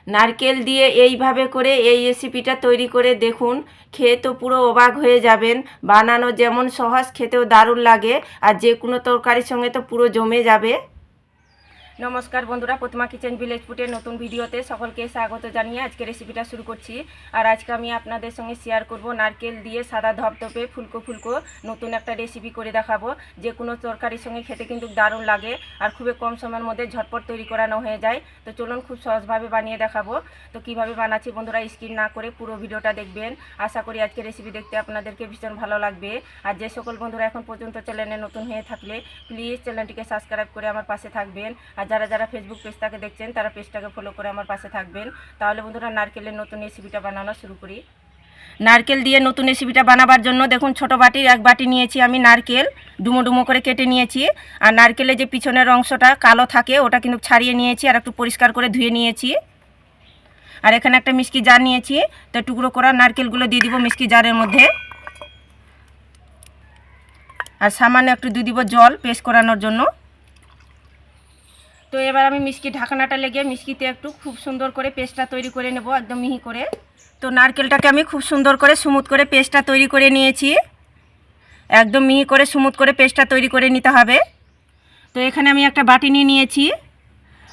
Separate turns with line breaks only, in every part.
নারকেল দিয়ে এইভাবে করে এই রেসিপিটা তৈরি করে দেখুন, খেয়ে তো পুরো অবাক হয়ে যাবেন। বানানো যেমন সহজ, খেতেও দারুণ লাগে, আর যে কোনো তরকারির সঙ্গে তো পুরো জমে যাবে। নমস্কার বন্ধুরা, প্রতিমা কিচেন ভিলেজ ফুডের নতুন ভিডিওতে সকলকে স্বাগত জানিয়ে আজকে রেসিপিটা শুরু করছি। আর আজকে আমি আপনাদের সঙ্গে শেয়ার করব নারকেল দিয়ে সাদা ধপধপে ফুলকো ফুলকো নতুন একটা রেসিপি করে দেখাবো। যে কোনো তরকারির সঙ্গে খেতে কিন্তু দারুণ লাগে, আর খুবই কম সময়ের মধ্যে ঝটপট তৈরি করানো হয়ে যায়। তো চলুন খুব সহজভাবে বানিয়ে দেখাবো। তো কিভাবে বানাচ্ছি বন্ধুরা স্কিপ না করে পুরো ভিডিওটা দেখবেন। আশা করি আজকে রেসিপি দেখতে আপনাদেরকে ভীষণ ভালো লাগবে। আর যে সকল বন্ধুরা এখন পর্যন্ত চ্যানেলে নতুন হয়ে থাকলে প্লিজ চ্যানেলটিকে সাবস্ক্রাইব করে আমার পাশে থাকবেন। আর যারা যারা ফেসবুক পেজটাকে দেখছেন তারা পেজটাকে ফলো করে আমার পাশে থাকবেন। তাহলে বন্ধুরা নারকেলের নতুন রেসিপিটা বানানো শুরু করি। নারকেল দিয়ে নতুন রেসিপিটা বানাবার জন্য দেখুন ছোটো বাটির এক বাটি নিয়েছি আমি নারকেল, ডুমো ডুমো করে কেটে নিয়েছি। আর নারকেলের যে পিছনের অংশটা কালো থাকে ওটা কিন্তু ছাড়িয়ে নিয়েছি, আর একটু পরিষ্কার করে ধুয়ে নিয়েছি। আর এখানে একটা মিষ্টি জার নিয়েছি, তো টুকরো করা নারকেলগুলো দিয়ে দিব মিষ্টি জারের মধ্যে। আর সামান্য একটু দিয়ে দিব জল পেস্ট করানোর জন্য। তো এবার আমি মিষ্টি ঢাকনাটা লেগে মিষ্টিতে একটু খুব সুন্দর করে পেস্টটা তৈরি করে নেব, একদম মিহি করে। তো নারকেলটাকে আমি খুব সুন্দর করে স্মুথ করে পেস্টটা তৈরি করে নিয়েছি। একদম মিহি করে স্মুথ করে পেস্টটা তৈরি করে নিতে হবে। তো এখানে আমি একটা বাটি নিয়ে নিয়েছি,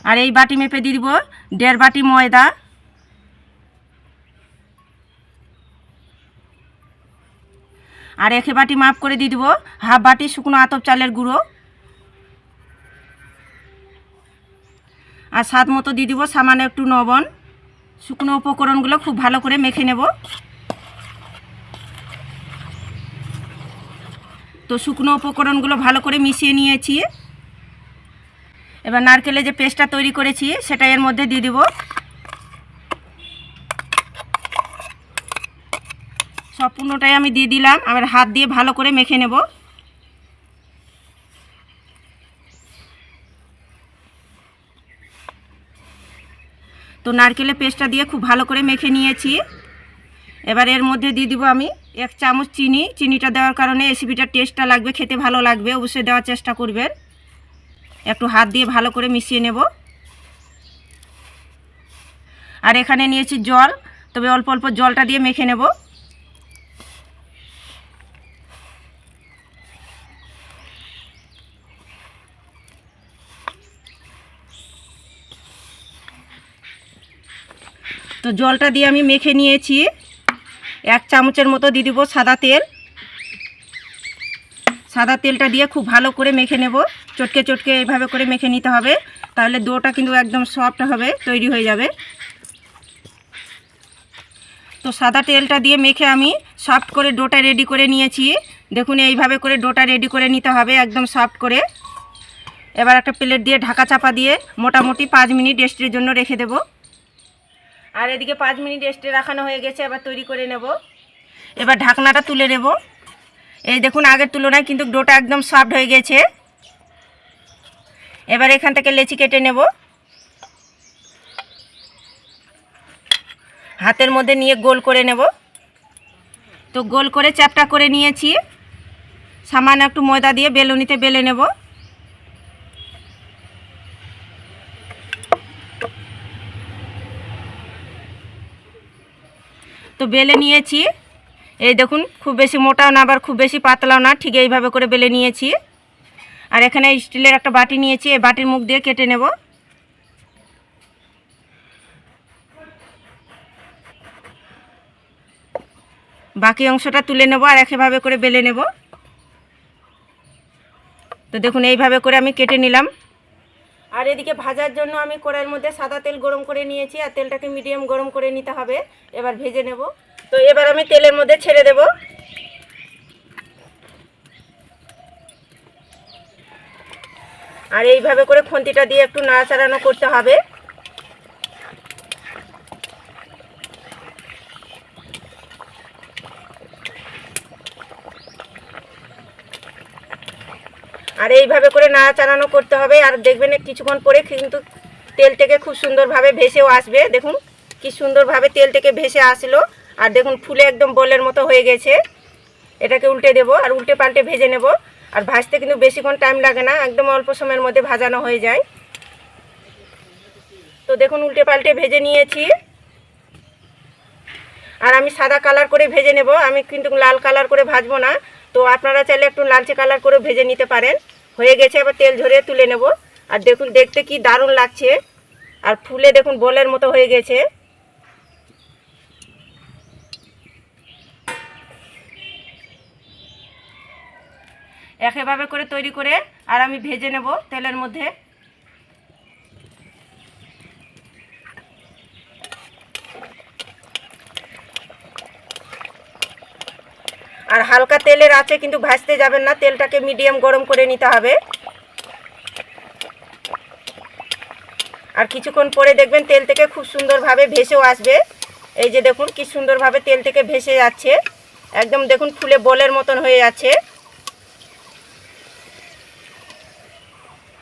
আর এই বাটি মেপে দিয়ে দিব 1.5 বাটি ময়দা। আর 1 বাটি মাপ করে দিয়ে দিব 1/2 বাটি শুকনো আতপ চালের গুঁড়ো। আর স্বাদ মতো দিয়ে দিব সামান্য একটু লবণ। শুকনো উপকরণগুলো খুব ভালো করে মেখে নেব। তো শুকনো উপকরণগুলো ভালো করে মিশিয়ে নিয়েছি। এবার নারকেলের যে পেস্টটা তৈরি করেছি সেটা এর মধ্যে দিয়ে দিব। সম্পূর্ণটাই আমি দিয়ে দিলাম। আবার হাত দিয়ে ভালো করে মেখে নেব। তো নারকেলের পেস্টটা দিয়ে খুব ভালো করে মেখে নিয়েছি। এবার এর মধ্যে দিয়ে দিব আমি 1 চামচ চিনি। চিনিটা দেওয়ার কারণে রেসিপিটার টেস্টটা লাগবে, খেতে ভালো লাগবে, অবশ্যই দেওয়ার চেষ্টা করবেন। একটু হাত দিয়ে ভালো করে মিশিয়ে নেব। আর এখানে নিয়েছি জল, তবে অল্প অল্প জলটা দিয়ে মেখে নেব। তো জলটা দিয়ে আমি মেখে নিয়েছি। 1 চামচের মতো দিয়ে দিব সাদা তেল। সাদা তেলটা দিয়ে খুব ভালো করে মেখে নেব। চটকে চটকে এইভাবে করে মেখে নিতে হবে, তাহলে ডোটা কিন্তু একদম সফট হবে, তৈরি হয়ে যাবে। তো সাদা তেলটা দিয়ে মেখে আমি সফট করে ডোটা রেডি করে নিয়েছি। দেখুন এইভাবে করে ডোটা রেডি করে নিতে হবে একদম সফট করে। এবার একটা প্লেট দিয়ে ঢাকা চাপা দিয়ে মোটামুটি 5 মিনিট রেস্টের জন্য রেখে দেব। আর এদিকে 5 মিনিট রেস্টে রাখানো হয়ে গেছে, এবার তৈরি করে নেব। এবার ঢাকনাটা তুলে নেব। এই দেখুন আগের তুলনায় কিন্তু ডোটা একদম সফট হয়ে গেছে। এবার এখান থেকে লেচি কেটে নেব। হাতের মধ্যে নিয়ে গোল করে নেব। তো গোল করে চ্যাপটা করে নিয়েছি। সামান্য একটু ময়দা দিয়ে বেলুনিতে বেলে নেব। তো বেলে নিয়েছি। এই দেখুন খুব বেশি মোটাও না আবার খুব বেশি পাতলাও না, ঠিক এইভাবে করে বেলে নিয়েছি। আর এখানে স্টিলের একটা বাটি নিয়েছি, এই বাটির মুখ দিয়ে কেটে নেব। বাকি অংশটা তুলে নেব আর একইভাবে করে বেলে নেব। তো দেখুন এইভাবে করে আমি কেটে নিলাম। আর এদিকে ভাজার জন্য আমি কড়াইয়ের মধ্যে সাদা তেল গরম করে নিয়েছি, আর তেলটাকে মিডিয়াম গরম করে নিতে হবে। এবার ভেজে নেব। তো এবার আমি তেলের মধ্যে ছেড়ে দেব। আর এইভাবে করে খুন্তিটা দিয়ে একটু নাড়াচাড়ানো করতে হবে। আর এইভাবে করে নাড়াচাড়ানো করতে হবে। আর দেখবেন কিছুক্ষণ পরে কিন্তু তেল থেকে খুব সুন্দরভাবে ভেসেও আসবে। দেখুন কি সুন্দরভাবে তেল থেকে ভেসে আসলো। আর দেখুন ফুলে একদম বলের মতো হয়ে গেছে। এটাকে উল্টে দেব আর উল্টে পাল্টে ভেজে নেব। আর ভাজতে কিন্তু বেশিক্ষণ টাইম লাগে না, একদম অল্প সময়ের মধ্যে ভাজানো হয়ে যায়। তো তো দেখুন উল্টে পাল্টে ভেজে নিয়েছি। আর আমি সাদা কালার করে ভেজে নেব, আমি কিন্তু লাল কালার করে ভাজবো না। তো আপনারা চাইলে একটু লালচে কালার করে ভেজে নিতে পারেন। হয়ে গেছে, এবার তেল ঝরিয়ে তুলে নেব। আর দেখুন দেখতে কি দারুণ লাগছে, আর ফুলে দেখুন বলের মতো হয়ে গেছে। একইভাবে করে তৈরি করে আর আমি ভেজে নেব তেলের মধ্যে। আর হালকা তেলের আছে কিন্তু ভাজতে যাবেন না, তেলটাকে মিডিয়াম গরম করে নিতে হবে। আর কিছুক্ষণ পরে দেখবেন তেল থেকে খুব সুন্দরভাবে ভেসেও আসবে। এই যে দেখুন কি সুন্দরভাবে তেল থেকে ভেসে যাচ্ছে, একদম দেখুন ফুলে বলের মতন হয়ে যাচ্ছে।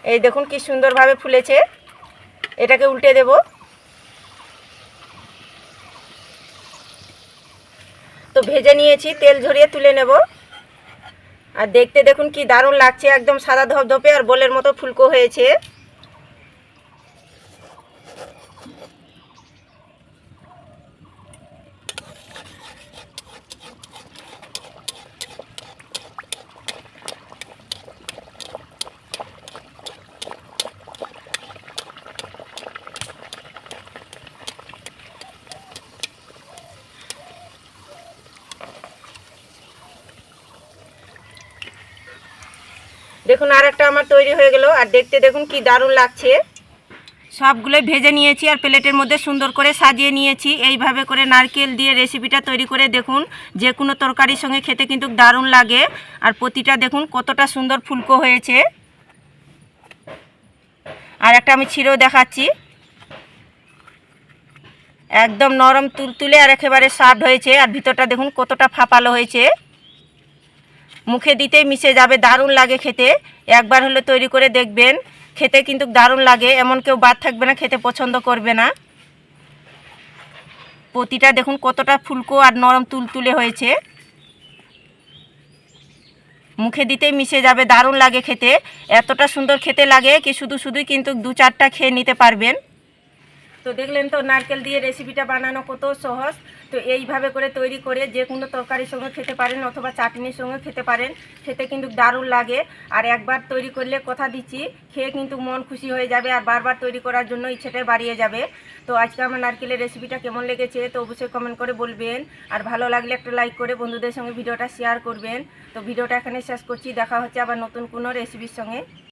এই দেখুন কি সুন্দরভাবে ফুলেছে। এটাকে উল্টে দেব। তো ভেজে নিয়েছি, তেল ঝরিয়ে তুলে নেব। আর দেখতে দেখুন কি দারুণ লাগছে, একদম সাদা ধপধপে আর বলের মতো ফুলকো হয়েছে। দেখুন আর একটা আমার তৈরি হয়ে গেল, আর দেখতে দেখুন কি দারুণ লাগছে। সবগুলোই ভেজে নিয়েছি আর প্লেটের মধ্যে সুন্দর করে সাজিয়ে নিয়েছি। এইভাবে করে নারকেল দিয়ে রেসিপিটা তৈরি করে দেখুন, যে কোনো তরকারির সঙ্গে খেতে কিন্তু দারুণ লাগে। আর প্রতিটা দেখুন কতটা সুন্দর ফুলকো হয়েছে। আর একটা আমি ছিঁড়েও দেখাচ্ছি, একদম নরম তুলতুলে আর একেবারে সফট হয়েছে। আর ভিতরটা দেখুন কতটা ফাঁপালো হয়েছে, মুখে দিতেই মিশে যাবে, দারুণ লাগে খেতে। একবার হলে তৈরি করে দেখবেন, খেতে কিন্তু দারুণ লাগে, এমন কেউ বাদ থাকবে না খেতে পছন্দ করবে না। প্রতিটা দেখুন কতটা ফুলকো আর নরম তুলতুলে হয়েছে, মুখে দিতেই মিশে যাবে, দারুণ লাগে খেতে। এতটা সুন্দর খেতে লাগে কি শুধুই কিন্তু 2-4টা খেয়ে নিতে পারবেন। তো দেখলেন তো নারকেল দিয়ে রেসিপিটা বানানো কত সহজ। তো এইভাবে করে তৈরি করে যে কোনো তরকারির সঙ্গে খেতে পারেন অথবা চাটনির সঙ্গে খেতে পারেন, খেতে কিন্তু দারুণ লাগে। আর একবার তৈরি করলে কথা দিচ্ছি খেয়ে কিন্তু মন খুশি হয়ে যাবে, আর বারবার তৈরি করার জন্য ইচ্ছেটাই বাড়িয়ে যাবে। তো আজকে আমার নারকেলের রেসিপিটা কেমন লেগেছে তো অবশ্যই কমেন্ট করে বলবেন। আর ভালো লাগলে একটা লাইক করে বন্ধুদের সঙ্গে ভিডিওটা শেয়ার করবেন। তো ভিডিওটা এখানে শেষ করছি, দেখা হচ্ছে আবার নতুন কোনো রেসিপির সঙ্গে।